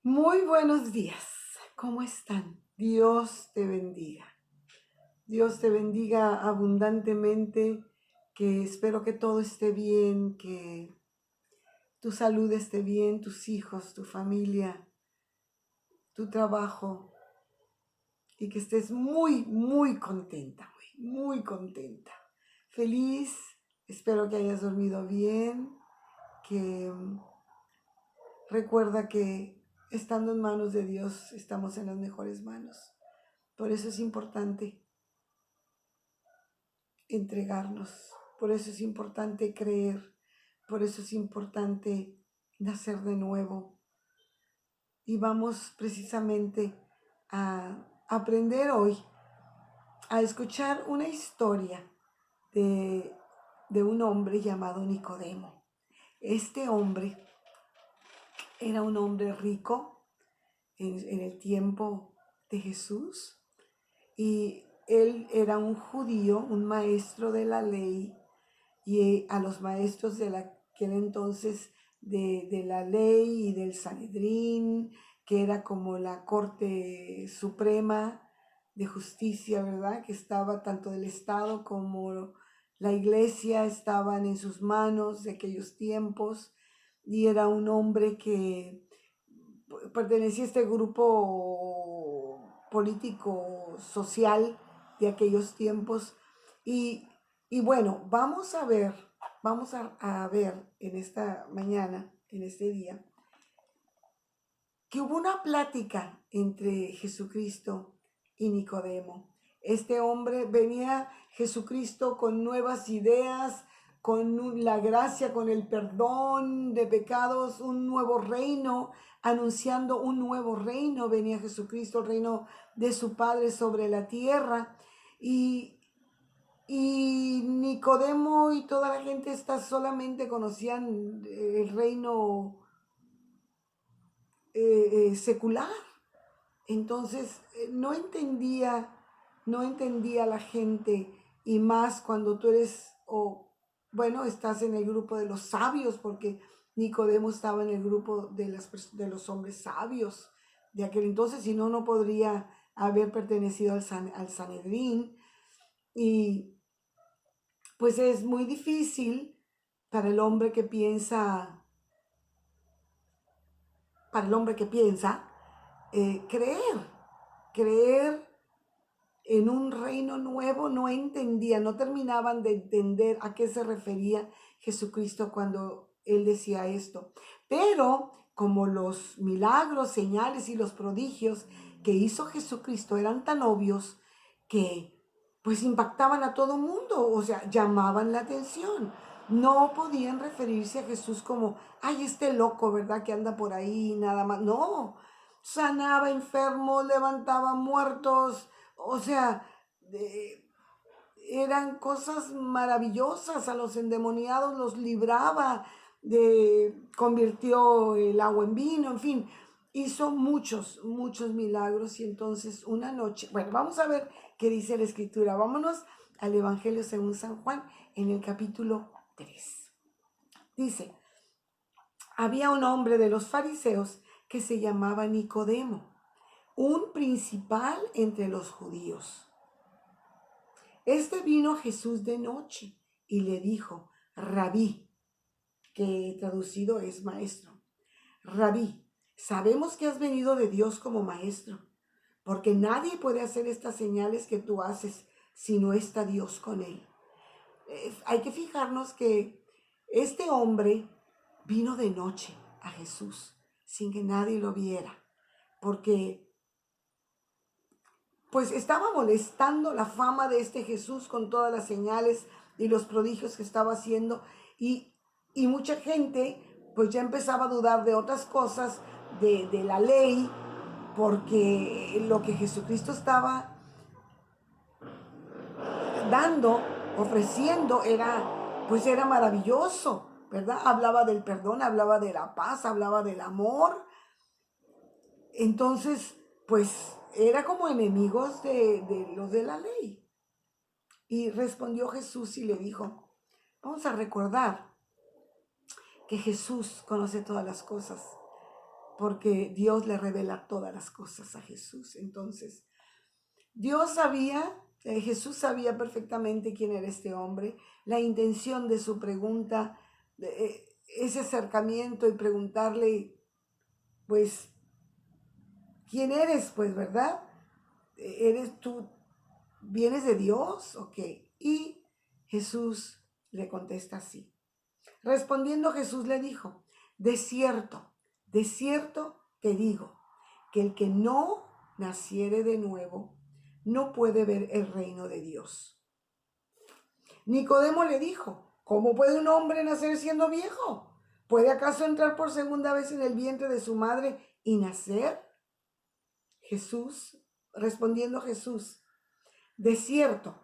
Muy buenos días. ¿Cómo están? Dios te bendiga. Dios te bendiga abundantemente, que espero que todo esté bien, que tu salud esté bien, tus hijos, tu familia, tu trabajo y que estés muy contenta, muy contenta. Feliz, espero que hayas dormido bien, que recuerda que estando en manos de Dios estamos en las mejores manos. Por eso es importante entregarnos, por eso es importante creer, por eso es importante nacer de nuevo. Y vamos precisamente a aprender hoy a escuchar una historia de, de un hombre llamado Nicodemo. Este hombre era un hombre rico en el tiempo de Jesús. Y él era un judío, un maestro de la ley, y a los maestros de aquel entonces de la ley y del Sanedrín, que era como la Corte Suprema de Justicia, ¿verdad? Que estaba tanto del Estado como la Iglesia, estaban en sus manos de aquellos tiempos, y era un hombre que pertenecía a este grupo político social de aquellos tiempos. Y, y bueno, vamos a ver en esta mañana, en este día, que hubo una plática entre Jesucristo y Nicodemo. Este hombre venía Jesucristo con nuevas ideas, con la gracia, con el perdón de pecados, un nuevo reino, anunciando un nuevo reino. Venía Jesucristo, el reino de su Padre sobre la tierra. Y, y Nicodemo y toda la gente está solamente conocían el reino secular. Entonces no entendía la gente, y más cuando tú eres, bueno, estás en el grupo de los sabios, porque Nicodemo estaba en el grupo de los hombres sabios de aquel entonces, si no, no podría haber pertenecido al Sanedrín. Y pues es muy difícil para el hombre que piensa, creer en un reino nuevo. No entendía, no terminaban de entender a qué se refería Jesucristo cuando él decía esto. Pero como los milagros, señales y los prodigios que hizo Jesucristo eran tan obvios que pues impactaban a todo mundo, o sea, llamaban la atención. No podían referirse a Jesús como, ay, este loco, ¿verdad? Que anda por ahí, nada más. No, sanaba enfermos, levantaba muertos, o sea, eran cosas maravillosas. A los endemoniados los libraba, convirtió el agua en vino, en fin, hizo muchos milagros. Y entonces una noche, bueno, vamos a ver qué dice la escritura. Vámonos al Evangelio según San Juan en el capítulo 3. Dice, había un hombre de los fariseos que se llamaba Nicodemo, un principal entre los judíos. Este vino a Jesús de noche y le dijo, Rabí, que traducido es maestro. Rabí, sabemos que has venido de Dios como maestro, porque nadie puede hacer estas señales que tú haces si no está Dios con él. Hay que fijarnos que este hombre vino de noche a Jesús sin que nadie lo viera, porque pues estaba molestando la fama de este Jesús con todas las señales y los prodigios que estaba haciendo, y, y mucha gente pues ya empezaba a dudar de otras cosas de la ley, porque lo que Jesucristo estaba dando, ofreciendo, era maravilloso, ¿verdad? Hablaba del perdón, hablaba de la paz, hablaba del amor. Entonces, pues era como enemigos de los de la ley. Y respondió Jesús y le dijo, vamos a recordar que Jesús conoce todas las cosas. porque Dios le revela todas las cosas a Jesús. Entonces, Jesús sabía perfectamente quién era este hombre, la intención de su pregunta, ese acercamiento y preguntarle, pues, ¿quién eres? Pues, ¿verdad? ¿Eres tú? ¿Vienes de Dios? Ok. Y Jesús le contesta así. Respondiendo Jesús le dijo, de cierto te digo, que el que no naciere de nuevo no puede ver el reino de Dios. Nicodemo le dijo, ¿cómo puede un hombre nacer siendo viejo? ¿Puede acaso entrar por segunda vez en el vientre de su madre y nacer? Respondiendo Jesús, de cierto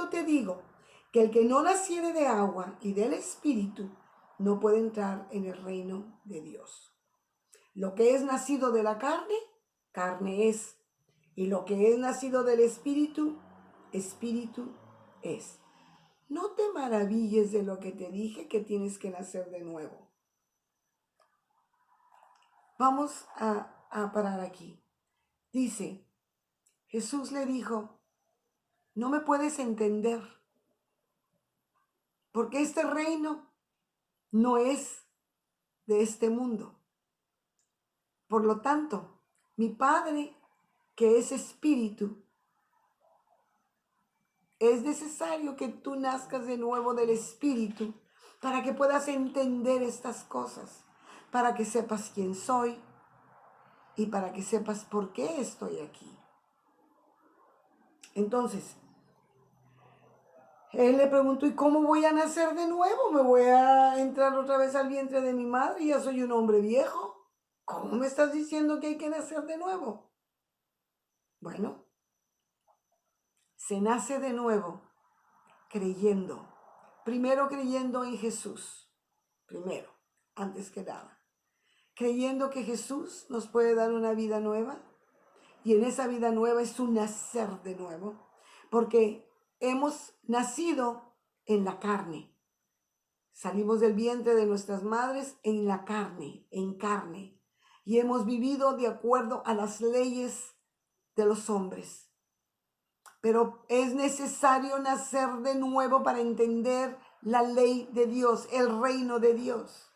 te digo, que el que no naciere de agua y del Espíritu no puede entrar en el reino de Dios. Lo que es nacido de la carne, carne es. Y lo que es nacido del Espíritu, Espíritu es. No te maravilles de lo que te dije que tienes que nacer de nuevo. Vamos a parar aquí. Dice, Jesús le dijo, no me puedes entender, porque este reino no es de este mundo. Por lo tanto, mi Padre, que es espíritu, es necesario que tú nazcas de nuevo del espíritu para que puedas entender estas cosas, para que sepas quién soy y para que sepas por qué estoy aquí. Entonces, él le preguntó, ¿y cómo voy a nacer de nuevo? ¿Me voy a entrar otra vez al vientre de mi madre? Ya soy un hombre viejo. ¿Cómo me estás diciendo que hay que nacer de nuevo? Bueno, se nace de nuevo creyendo. Primero creyendo en Jesús. Primero, antes que nada. Creyendo que Jesús nos puede dar una vida nueva. Y en esa vida nueva es un nacer de nuevo. Porque hemos nacido en la carne. Salimos del vientre de nuestras madres en la carne, en carne. Y hemos vivido de acuerdo a las leyes de los hombres. Pero es necesario nacer de nuevo para entender la ley de Dios, el reino de Dios.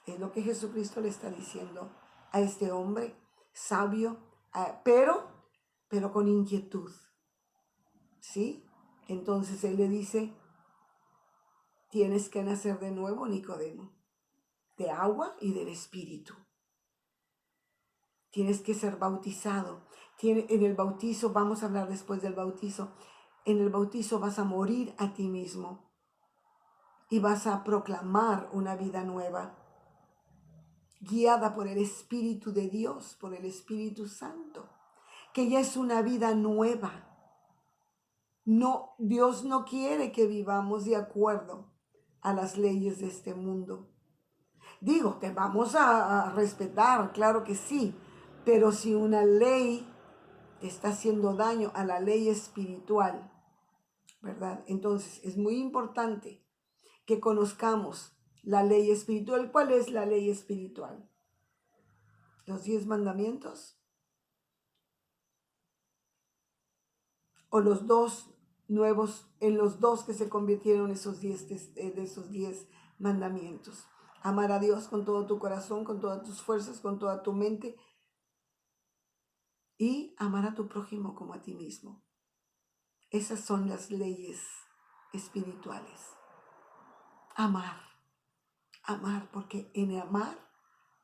Es lo que Jesucristo le está diciendo a este hombre sabio, pero con inquietud. ¿Sí? Entonces él le dice, tienes que nacer de nuevo, Nicodemo, de agua y del Espíritu. Tienes que ser bautizado. En el bautizo, vamos a hablar después del bautizo, en el bautizo vas a morir a ti mismo y vas a proclamar una vida nueva, guiada por el Espíritu de Dios, por el Espíritu Santo, que ya es una vida nueva. No, Dios no quiere que vivamos de acuerdo a las leyes de este mundo. Digo, te vamos a respetar, claro que sí, pero si una ley te está haciendo daño a la ley espiritual, ¿verdad? Entonces es muy importante que conozcamos la ley espiritual. ¿Cuál es la ley espiritual? ¿Los 10 mandamientos? ¿O los dos nuevos, en los dos que se convirtieron de esos 10 mandamientos? Amar a Dios con todo tu corazón, con todas tus fuerzas, con toda tu mente, y amar a tu prójimo como a ti mismo. Esas son las leyes espirituales. Amar, porque en amar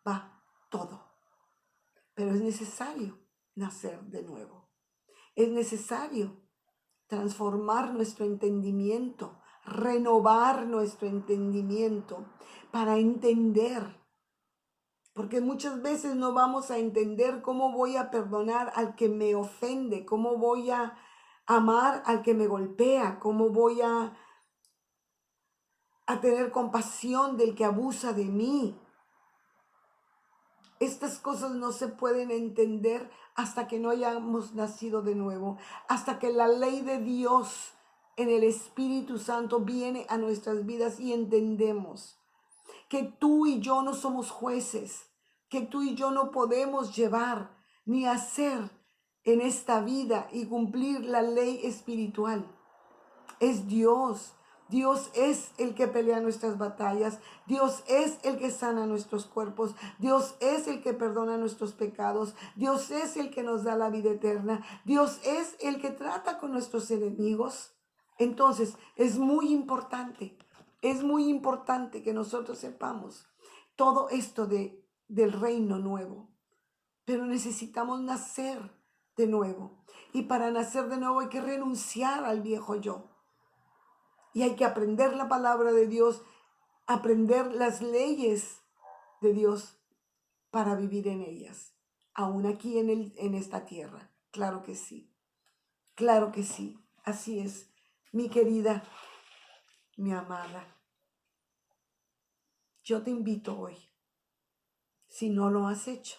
va todo. Pero es necesario nacer de nuevo. Es necesario transformar nuestro entendimiento, renovar nuestro entendimiento para entender. Porque muchas veces no vamos a entender cómo voy a perdonar al que me ofende, cómo voy a amar al que me golpea, cómo voy a tener compasión del que abusa de mí. Estas cosas no se pueden entender hasta que no hayamos nacido de nuevo, hasta que la ley de Dios en el Espíritu Santo viene a nuestras vidas y entendemos que tú y yo no somos jueces, que tú y yo no podemos llevar ni hacer en esta vida y cumplir la ley espiritual. Es Dios. Dios es el que pelea nuestras batallas. Dios es el que sana nuestros cuerpos. Dios es el que perdona nuestros pecados. Dios es el que nos da la vida eterna. Dios es el que trata con nuestros enemigos. Entonces, es muy importante que nosotros sepamos todo esto del reino nuevo. Pero necesitamos nacer de nuevo. Y para nacer de nuevo hay que renunciar al viejo yo. Y hay que aprender la palabra de Dios, aprender las leyes de Dios para vivir en ellas, aún aquí en esta tierra. Claro que sí, así es, mi querida, mi amada. Yo te invito hoy, si no lo has hecho,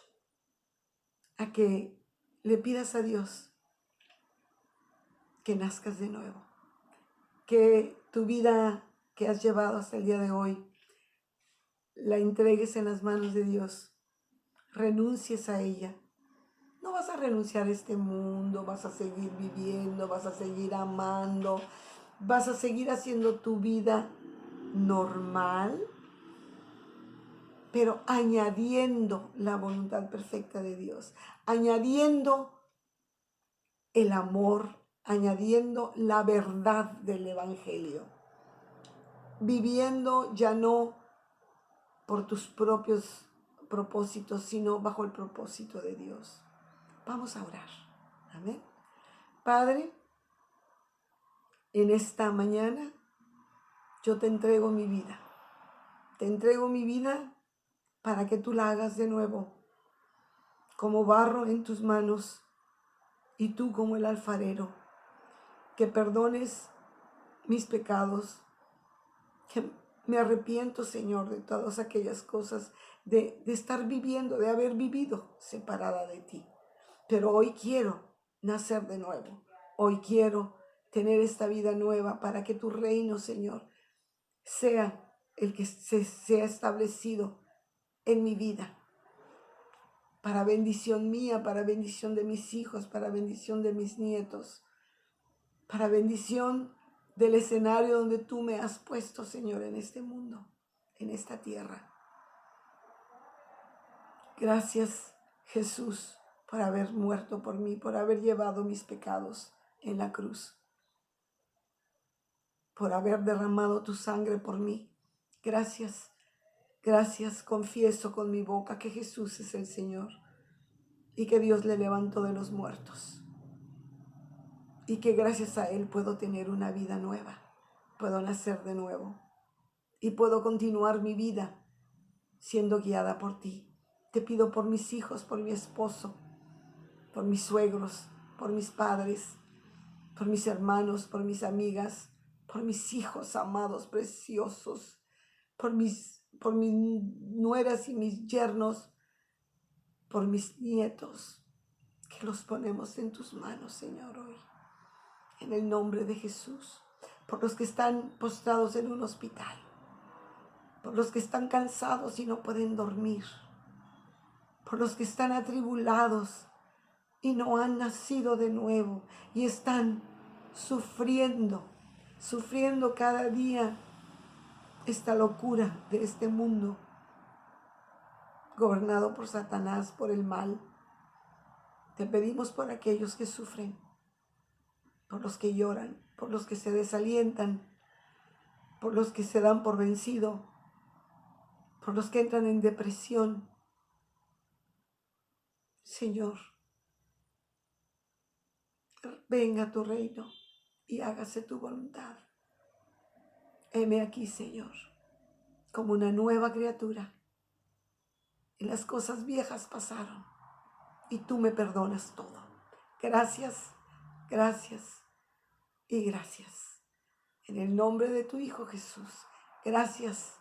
a que le pidas a Dios que nazcas de nuevo, que tu vida que has llevado hasta el día de hoy la entregues en las manos de Dios, renuncies a ella. No vas a renunciar a este mundo, vas a seguir viviendo, vas a seguir amando, vas a seguir haciendo tu vida normal, pero añadiendo la voluntad perfecta de Dios, añadiendo el amor, añadiendo la verdad del Evangelio, viviendo ya no por tus propios propósitos, sino bajo el propósito de Dios. Vamos a orar. Amén. Padre, en esta mañana yo te entrego mi vida. Te entrego mi vida para que tú la hagas de nuevo, como barro en tus manos y tú como el alfarero. Que perdones mis pecados, que me arrepiento, Señor, de todas aquellas cosas, de estar viviendo, de haber vivido separada de ti. Pero hoy quiero nacer de nuevo. Hoy quiero tener esta vida nueva para que tu reino, Señor, sea el que sea establecido en mi vida. Para bendición mía, para bendición de mis hijos, para bendición de mis nietos, para bendición del escenario donde tú me has puesto, Señor, en este mundo, en esta tierra. Gracias, Jesús, por haber muerto por mí, por haber llevado mis pecados en la cruz, por haber derramado tu sangre por mí. Gracias, gracias. Confieso con mi boca que Jesús es el Señor y que Dios le levantó de los muertos y que gracias a Él puedo tener una vida nueva, puedo nacer de nuevo y puedo continuar mi vida siendo guiada por ti. Te pido por mis hijos, por mi esposo, por mis suegros, por mis padres, por mis hermanos, por mis amigas, por mis hijos amados, preciosos, por mis nueras y mis yernos, por mis nietos, que los ponemos en tus manos, Señor, hoy. En el nombre de Jesús. Por los que están postrados en un hospital, por los que están cansados y no pueden dormir, por los que están atribulados y no han nacido de nuevo y están sufriendo cada día esta locura de este mundo gobernado por Satanás, por el mal. Te pedimos por aquellos que sufren, por los que lloran, por los que se desalientan, por los que se dan por vencido, por los que entran en depresión. Señor, venga tu reino y hágase tu voluntad. Heme aquí, Señor, como una nueva criatura. Y las cosas viejas pasaron y tú me perdonas todo. Gracias, gracias y gracias. En el nombre de tu Hijo Jesús, gracias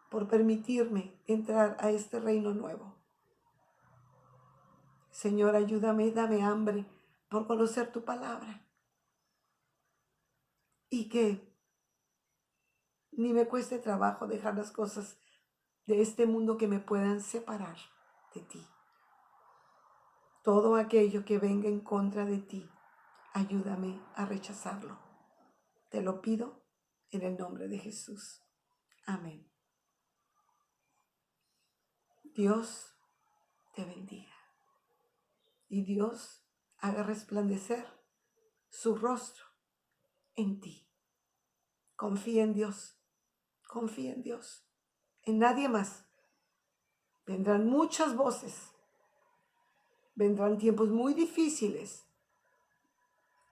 por permitirme entrar a este reino nuevo. Señor, ayúdame, dame hambre por conocer tu palabra. Y que ni me cueste trabajo dejar las cosas de este mundo que me puedan separar de ti. Todo aquello que venga en contra de ti, ayúdame a rechazarlo. Te lo pido en el nombre de Jesús. Amén. Dios te bendiga y Dios haga resplandecer su rostro en ti. Confía en Dios, confía en Dios, en nadie más. Vendrán muchas voces, vendrán tiempos muy difíciles.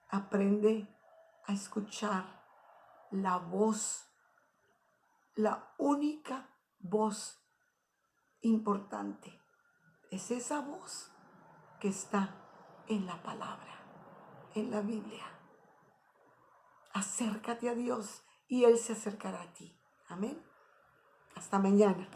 Aprende a escuchar la voz, la única voz importante. Es esa voz que está en la palabra, en la Biblia. Acércate a Dios y Él se acercará a ti. Amén. Hasta mañana.